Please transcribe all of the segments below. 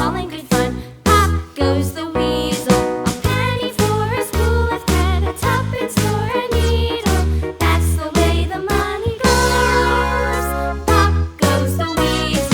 all in good fun. Pop goes the weasel, a penny for a spool of thread, a tuppence for a needle. That's the way the money goes. Pop goes the weasel.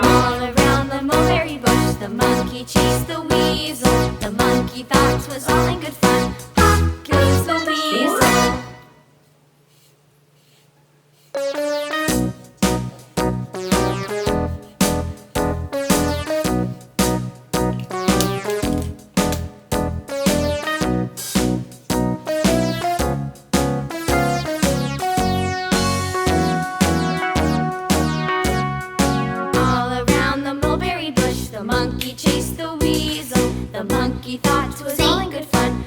All around the mulberry bush, the monkey chased the weasel. The monkey thought 'twas all in good fun. Pop goes the weasel. All around the mulberry bush, the monkey chased the weasel. The monkey thought 'twas all in good fun.